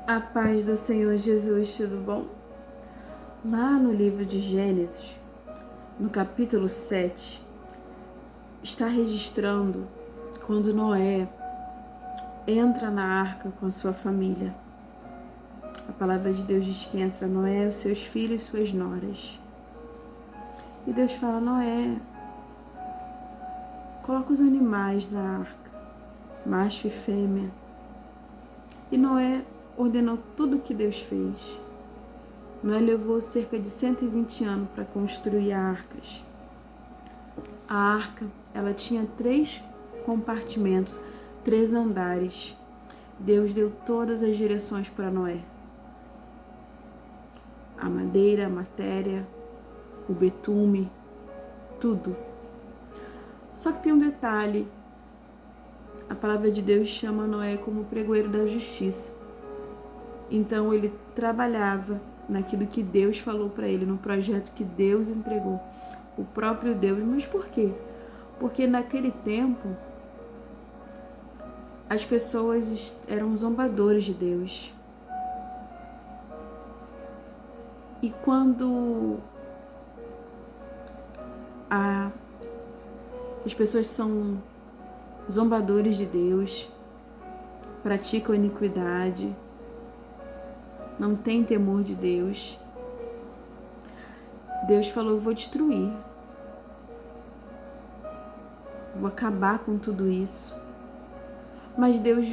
A paz do Senhor Jesus, tudo bom? Lá no livro de Gênesis, no capítulo 7, está registrando quando Noé entra na arca com a sua família. A palavra de Deus diz que entra Noé, os seus filhos e suas noras. E Deus fala: Noé, coloca os animais na arca, macho e fêmea. E Noé ordenou tudo o que Deus fez. Noé levou cerca de 120 anos para construir arcas. A arca, ela tinha 3 compartimentos, 3 andares. Deus deu todas as direções para Noé. A madeira, a matéria, o betume, tudo. Só que tem um detalhe. A palavra de Deus chama Noé como pregoeiro da justiça. Então ele trabalhava naquilo que Deus falou para ele, no projeto que Deus entregou. O próprio Deus. Mas por quê? Porque naquele tempo as pessoas eram zombadores de Deus. E quando as pessoas são zombadores de Deus, praticam iniquidade, não têm temor de Deus, Deus falou: vou destruir, vou acabar com tudo isso. Mas Deus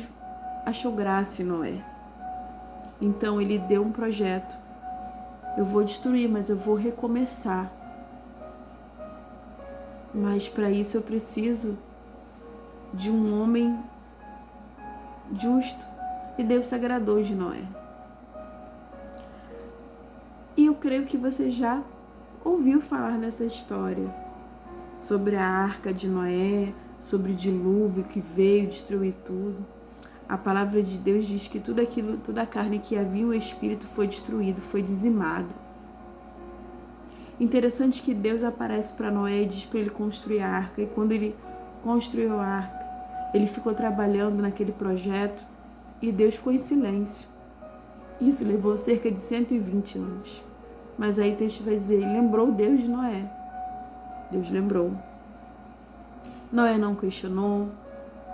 achou graça em Noé. Então ele deu um projeto. Eu vou destruir, mas eu vou recomeçar. Mas para isso eu preciso de um homem justo. E Deus se agradou de Noé. E eu creio que você já ouviu falar nessa história sobre a arca de Noé, sobre o dilúvio que veio destruir tudo. A palavra de Deus diz que tudo aquilo, toda a carne que havia o espírito foi destruído, foi dizimado. Interessante que Deus aparece para Noé e diz para ele construir a arca. E quando ele construiu a arca, ele ficou trabalhando naquele projeto e Deus ficou em silêncio. Isso levou cerca de 120 anos. Mas aí o texto vai dizer: lembrou Deus de Noé. Deus lembrou. Noé não questionou.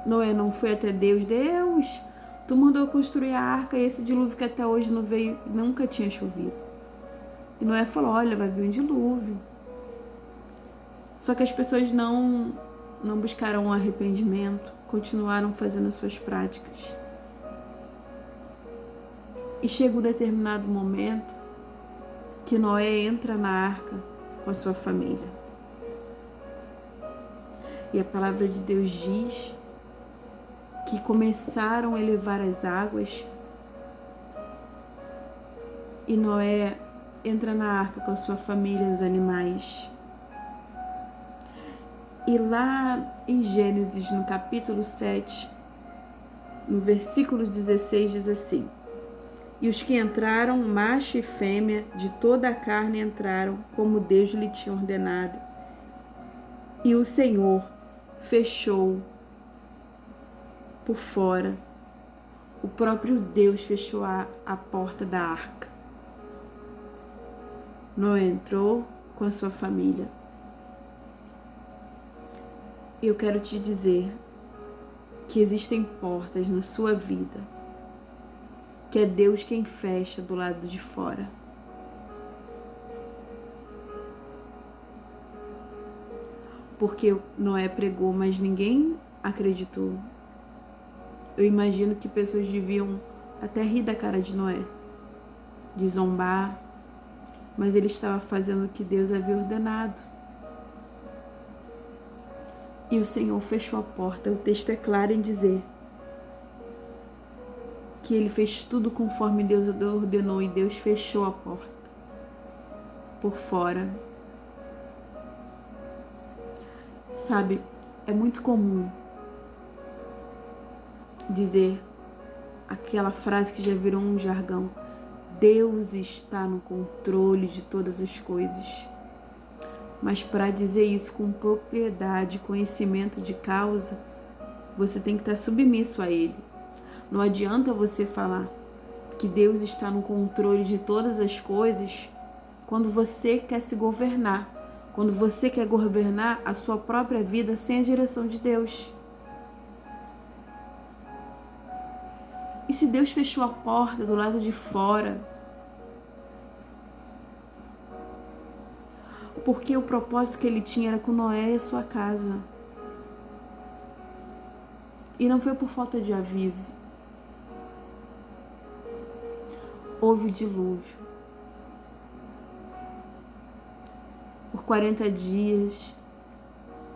Noé não foi até Deus: Deus, tu mandou construir a arca e esse dilúvio que até hoje não veio, nunca tinha chovido. E Noé falou: olha, vai vir um dilúvio. Só que as pessoas não buscaram um arrependimento, continuaram fazendo as suas práticas. E chega um determinado momento que Noé entra na arca com a sua família. E a palavra de Deus diz que começaram a elevar as águas e Noé entra na arca com a sua família e os animais. E lá em Gênesis, no capítulo 7, no versículo 16, diz assim: e os que entraram, macho e fêmea, de toda a carne entraram, como Deus lhe tinha ordenado. E o Senhor fechou por fora, o próprio Deus fechou a porta da arca. Noé entrou com a sua família. E eu quero te dizer que existem portas na sua vida que é Deus quem fecha do lado de fora. Porque Noé pregou, mas ninguém acreditou. Eu imagino que pessoas deviam até rir da cara de Noé, de zombar, mas ele estava fazendo o que Deus havia ordenado. E o Senhor fechou a porta. O texto é claro em dizer que ele fez tudo conforme Deus ordenou e Deus fechou a porta por fora. Sabe, é muito comum dizer aquela frase que já virou um jargão: Deus está no controle de todas as coisas. Mas para dizer isso com propriedade, conhecimento de causa, você tem que estar submisso a Ele. Não adianta você falar: que Deus está no controle de todas as coisas quando você quer se governar, quando você quer governar a sua própria vida sem a direção de Deus. E se Deus fechou a porta do lado de fora, porque o propósito que ele tinha era com Noé e a sua casa. E não foi por falta de aviso. Houve o dilúvio. Por 40 dias,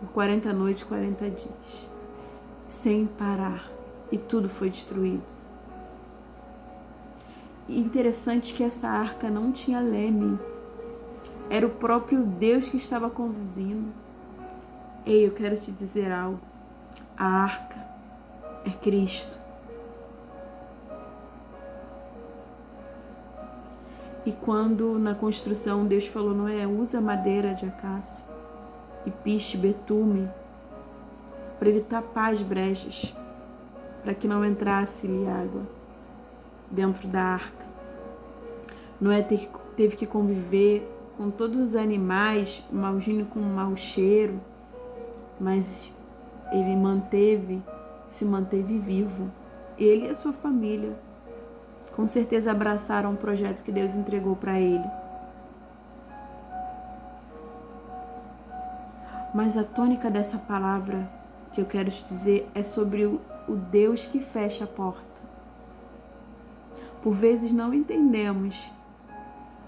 por 40 noites, 40 dias, sem parar. E tudo foi destruído. E interessante que essa arca não tinha leme. Era o próprio Deus que estava conduzindo. Ei, eu quero te dizer algo. A arca é Cristo. E quando na construção Deus falou, Noé, usa madeira de acácia e piche, betume, para ele tapar as brechas, para que não entrasse água dentro da arca. Noé teve que conviver com todos os animais, imagine com um mau cheiro, mas ele se manteve vivo. Ele e a sua família com certeza abraçaram o projeto que Deus entregou para ele. Mas a tônica dessa palavra que eu quero te dizer é sobre o Deus que fecha a porta. Por vezes não entendemos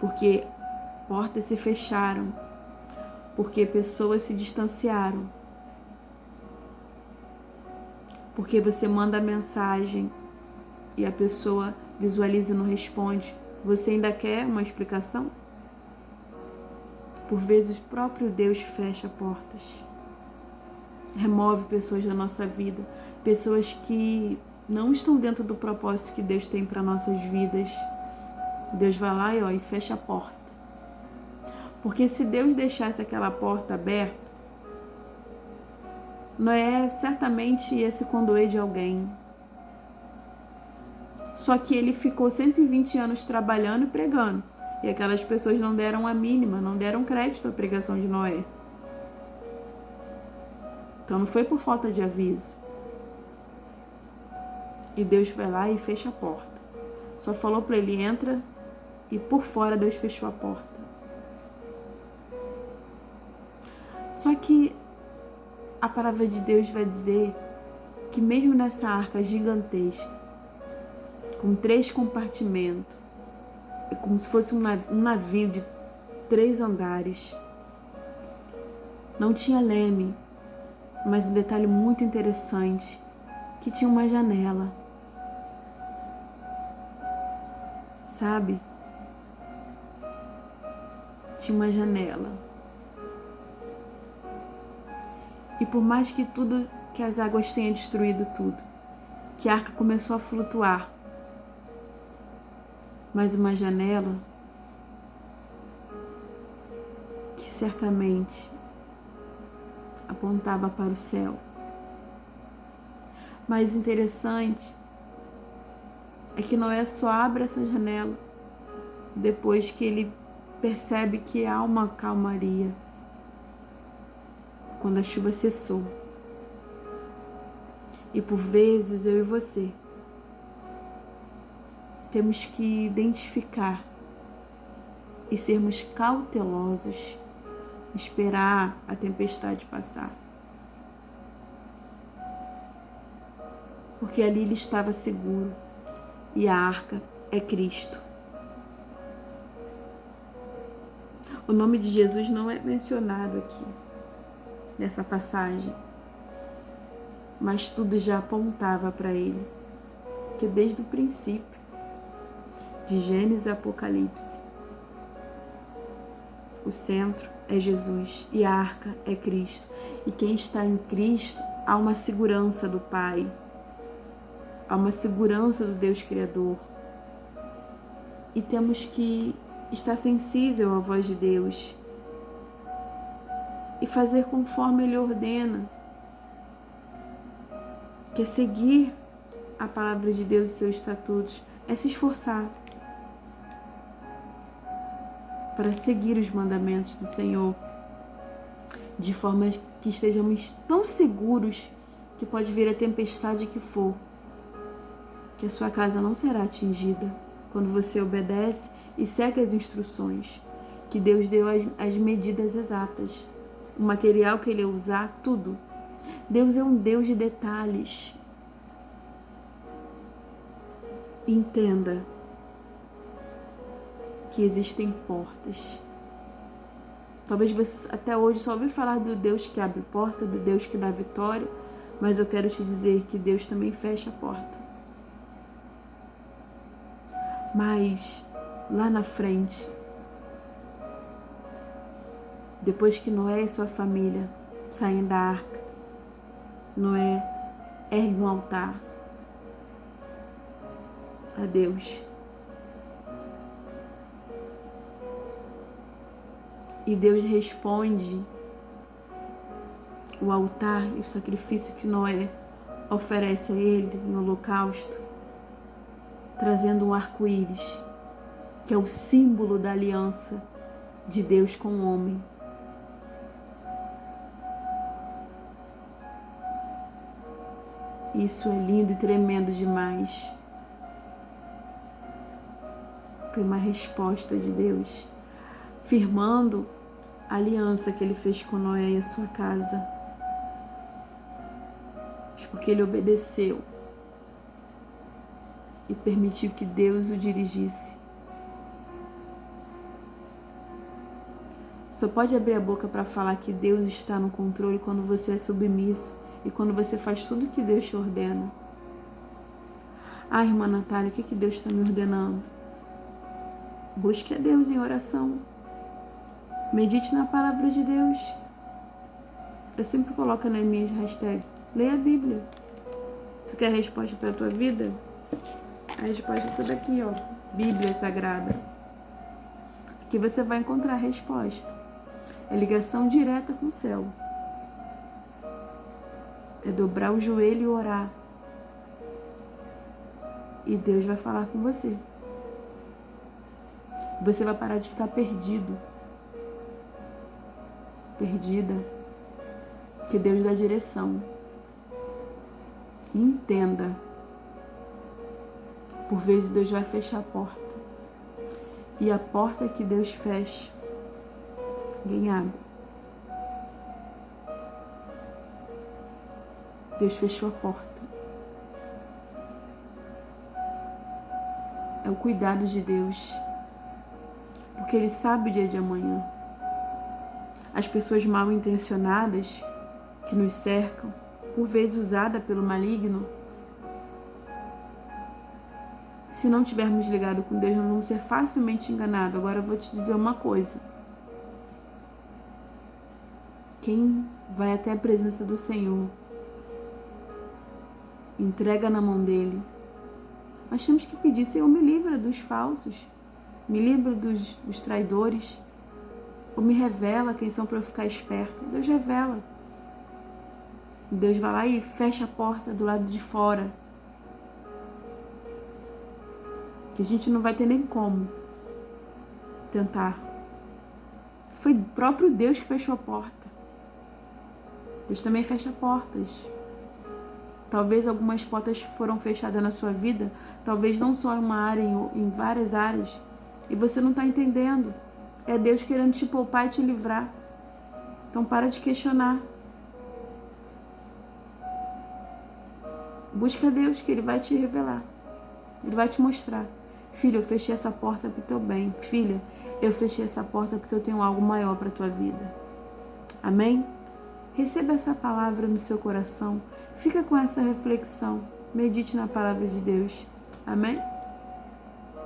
porque portas se fecharam, porque pessoas se distanciaram, porque você manda mensagem e a pessoa visualiza e não responde. Você ainda quer uma explicação? Por vezes o próprio Deus fecha portas, remove pessoas da nossa vida, pessoas que não estão dentro do propósito que Deus tem para nossas vidas. Deus vai lá e fecha a porta. Porque se Deus deixasse aquela porta aberta, Noé certamente ia se condoer de alguém. Só que ele ficou 120 anos trabalhando e pregando. E aquelas pessoas não deram a mínima, não deram crédito à pregação de Noé. Então não foi por falta de aviso. E Deus foi lá e fecha a porta. Só falou para ele, entra, e por fora Deus fechou a porta. Só que a palavra de Deus vai dizer que mesmo nessa arca gigantesca, com 3 compartimentos, é como se fosse um navio de 3 andares. Não tinha leme, mas um detalhe muito interessante, que tinha uma janela. Sabe? Tinha uma janela. E por mais que tudo, que as águas tenham destruído tudo, que a arca começou a flutuar, mas uma janela que certamente apontava para o céu. Mas interessante é que Noé só abre essa janela depois que ele percebe que há uma calmaria, quando a chuva cessou. E por vezes eu e você temos que identificar e sermos cautelosos, esperar a tempestade passar. Porque ali ele estava seguro e a arca é Cristo. O nome de Jesus não é mencionado aqui nessa passagem, mas tudo já apontava para ele, que desde o princípio, de Gênesis a Apocalipse, o centro é Jesus e a arca é Cristo. E quem está em Cristo, há uma segurança do Pai, há uma segurança do Deus Criador. E temos que estar sensível à voz de Deus e fazer conforme Ele ordena, que é seguir a palavra de Deus e seus estatutos, é se esforçar para seguir os mandamentos do Senhor, de forma que estejamos tão seguros que pode vir a tempestade que for, que a sua casa não será atingida quando você obedece e segue as instruções, que Deus deu as medidas exatas, o material que Ele usar, tudo. Deus é um Deus de detalhes. Entenda que existem portas. Talvez você até hoje só ouviu falar do Deus que abre porta, do Deus que dá vitória, mas eu quero te dizer que Deus também fecha a porta. Mas lá na frente, depois que Noé e sua família saem da arca, Noé ergue um altar a Deus. E Deus responde o altar e o sacrifício que Noé oferece a ele em holocausto, trazendo um arco-íris, que é o símbolo da aliança de Deus com o homem. Isso é lindo e tremendo demais. Foi uma resposta de Deus, firmando a aliança que Ele fez com Noé e a sua casa. Mas porque ele obedeceu e permitiu que Deus o dirigisse. Só pode abrir a boca para falar que Deus está no controle quando você é submisso e quando você faz tudo que Deus te ordena. Ah, irmã Natália, o que Deus está me ordenando? Busque a Deus em oração. Medite na palavra de Deus. Eu sempre coloco nas minhas hashtags: leia a Bíblia. Tu quer a resposta para a tua vida? A resposta é toda aqui, ó. Bíblia Sagrada. Aqui você vai encontrar a resposta. É ligação direta com o céu. É dobrar o joelho e orar. E Deus vai falar com você. Você vai parar de ficar perdido. Perdida. Que Deus dá direção. E entenda. Por vezes Deus vai fechar a porta. E a porta que Deus fecha, ninguém abre. Deus fechou a porta. É o cuidado de Deus. Porque Ele sabe o dia de amanhã. As pessoas mal intencionadas que nos cercam, por vezes usadas pelo maligno, se não tivermos ligado com Deus, nós vamos ser facilmente enganados. Agora eu vou te dizer uma coisa. Quem vai até a presença do Senhor, entrega na mão dele. Nós temos que pedir: Senhor, me livra dos falsos, me livra dos traidores, ou me revela quem são para eu ficar esperto. Deus revela. Deus vai lá e fecha a porta do lado de fora, que a gente não vai ter nem como tentar. Foi o próprio Deus que fechou a porta. Deus também fecha portas. Talvez algumas portas foram fechadas na sua vida, talvez não só em uma área, em várias áreas, e você não está entendendo. É Deus querendo te poupar e te livrar. Então para de questionar. Busca Deus, que Ele vai te revelar. Ele vai te mostrar. Filho, eu fechei essa porta para o teu bem. Filha, eu fechei essa porta porque eu tenho algo maior para a tua vida. Amém? Receba essa palavra no seu coração. Fica com essa reflexão. Medite na palavra de Deus. Amém?